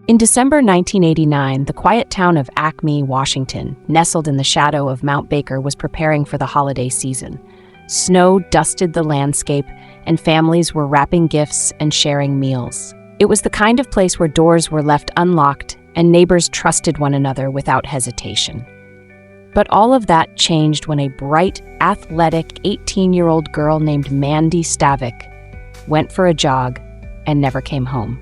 In December 1989, the quiet town of Acme, Washington, nestled in the shadow of Mount Baker, was preparing for the holiday season. Snow dusted the landscape, and families were wrapping gifts and sharing meals. It was the kind of place where doors were left unlocked and neighbors trusted one another without hesitation. But all of that changed when a bright, athletic 18-year-old girl named Mandy Stavik went for a jog and never came home.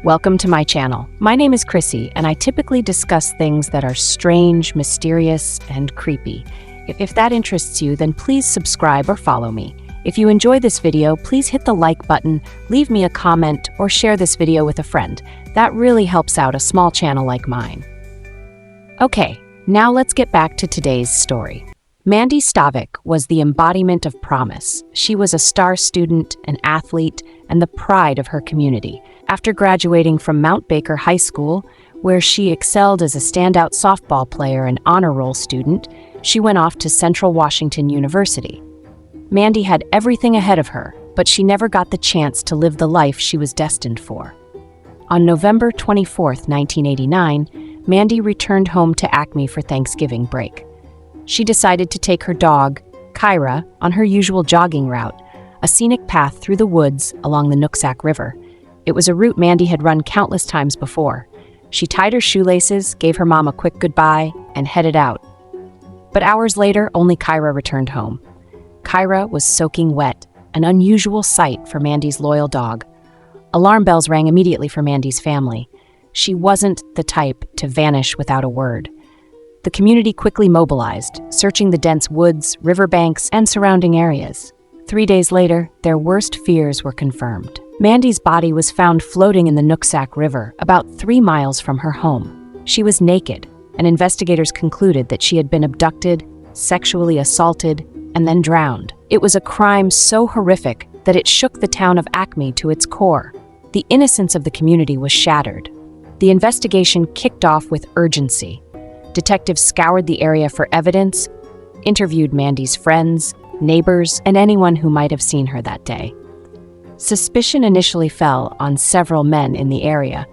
Welcome to my channel. My name is Chrissy, and I typically discuss things that are strange, mysterious, and creepy. If that interests you, then please subscribe or follow me. If you enjoy this video, please hit the like button, leave me a comment, or share this video with a friend. That really helps out a small channel like mine. Okay, now let's get back to today's story. Mandy Stavik was the embodiment of promise. She was a star student, an athlete, and the pride of her community. After graduating from Mount Baker High School, where she excelled as a standout softball player and honor roll student, she went off to Central Washington University. Mandy had everything ahead of her, but she never got the chance to live the life she was destined for. On November 24, 1989, Mandy returned home to Acme for Thanksgiving break. She decided to take her dog, Kyra, on her usual jogging route, a scenic path through the woods along the Nooksack River. It was a route Mandy had run countless times before. She tied her shoelaces, gave her mom a quick goodbye, and headed out. But hours later, only Kyra returned home. Kyra was soaking wet, an unusual sight for Mandy's loyal dog. Alarm bells rang immediately for Mandy's family. She wasn't the type to vanish without a word. The community quickly mobilized, searching the dense woods, riverbanks, and surrounding areas. 3 days later, their worst fears were confirmed. Mandy's body was found floating in the Nooksack River, about 3 miles from her home. She was naked, and investigators concluded that she had been abducted, sexually assaulted, and then drowned. It was a crime so horrific that it shook the town of Acme to its core. The innocence of the community was shattered. The investigation kicked off with urgency. Detectives scoured the area for evidence, interviewed Mandy's friends, neighbors, and anyone who might have seen her that day. Suspicion initially fell on several men in the area,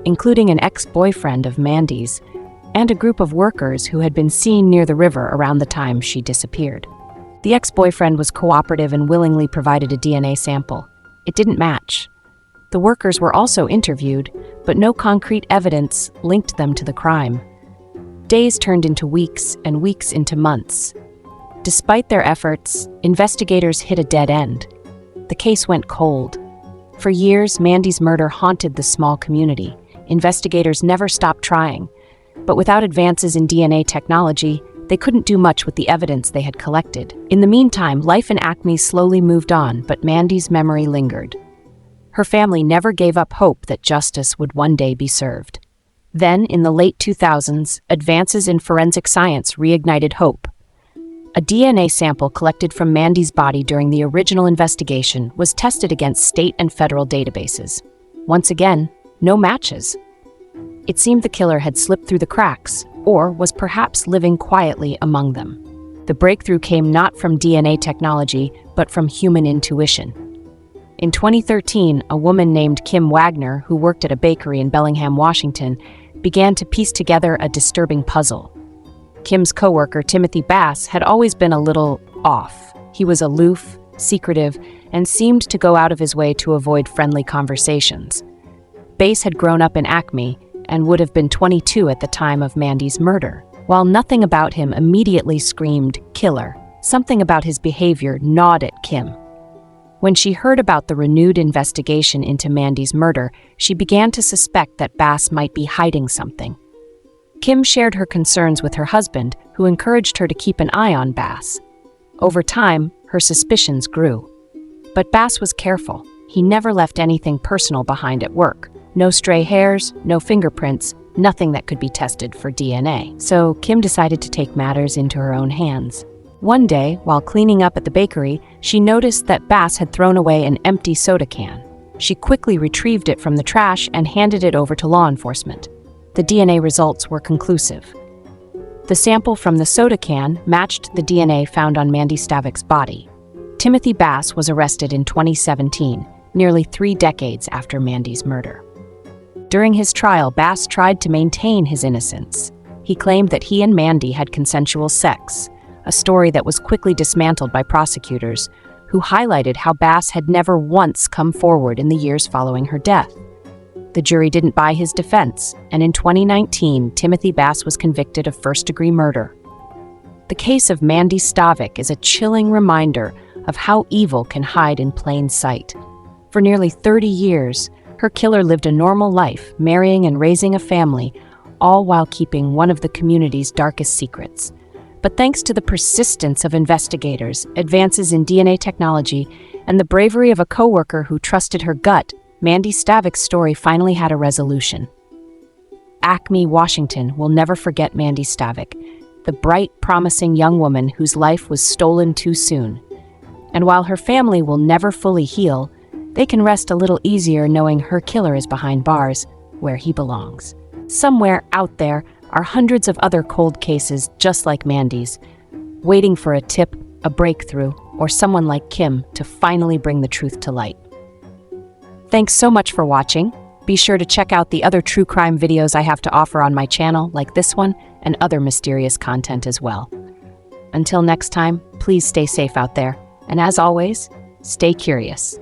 including an ex-boyfriend of Mandy's and a group of workers who had been seen near the river around the time she disappeared. The ex-boyfriend was cooperative and willingly provided a DNA sample. It didn't match. The workers were also interviewed, but no concrete evidence linked them to the crime. Days turned into weeks and weeks into months. Despite their efforts, investigators hit a dead end. The case went cold. For years, Mandy's murder haunted the small community. Investigators never stopped trying. But without advances in DNA technology, they couldn't do much with the evidence they had collected. In the meantime, life in Acme slowly moved on, but Mandy's memory lingered. Her family never gave up hope that justice would one day be served. Then, in the late 2000s, advances in forensic science reignited hope. A DNA sample collected from Mandy's body during the original investigation was tested against state and federal databases. Once again, no matches. It seemed the killer had slipped through the cracks, or was perhaps living quietly among them. The breakthrough came not from DNA technology, but from human intuition. In 2013, a woman named Kim Wagner, who worked at a bakery in Bellingham, Washington, began to piece together a disturbing puzzle. Kim's coworker, Timothy Bass, had always been a little off. He was aloof, secretive, and seemed to go out of his way to avoid friendly conversations. Bass had grown up in Acme and would have been 22 at the time of Mandy's murder. While nothing about him immediately screamed killer, something about his behavior gnawed at Kim. When she heard about the renewed investigation into Mandy's murder, she began to suspect that Bass might be hiding something. Kim shared her concerns with her husband, who encouraged her to keep an eye on Bass. Over time, her suspicions grew. But Bass was careful. He never left anything personal behind at work. No stray hairs, no fingerprints, nothing that could be tested for DNA. So Kim decided to take matters into her own hands. One day, while cleaning up at the bakery, she noticed that Bass had thrown away an empty soda can. She quickly retrieved it from the trash and handed it over to law enforcement. The DNA results were conclusive. The sample from the soda can matched the DNA found on Mandy Stavik's body. Timothy Bass was arrested in 2017, nearly 3 decades after Mandy's murder. During his trial, Bass tried to maintain his innocence. He claimed that he and Mandy had consensual sex, a story that was quickly dismantled by prosecutors, who highlighted how Bass had never once come forward in the years following her death. The jury didn't buy his defense, and in 2019, Timothy Bass was convicted of first-degree murder. The case of Mandy Stavik is a chilling reminder of how evil can hide in plain sight. For nearly 30 years, her killer lived a normal life, marrying and raising a family, all while keeping one of the community's darkest secrets. But thanks to the persistence of investigators, advances in DNA technology, and the bravery of a coworker who trusted her gut, Mandy Stavik's story finally had a resolution. Acme, Washington will never forget Mandy Stavik, the bright, promising young woman whose life was stolen too soon. And while her family will never fully heal, they can rest a little easier knowing her killer is behind bars, where he belongs. Somewhere out there are hundreds of other cold cases just like Mandy's, waiting for a tip, a breakthrough, or someone like Kim to finally bring the truth to light. Thanks so much for watching. Be sure to check out the other true crime videos I have to offer on my channel, like this one, and other mysterious content as well. Until next time, please stay safe out there, and as always, stay curious.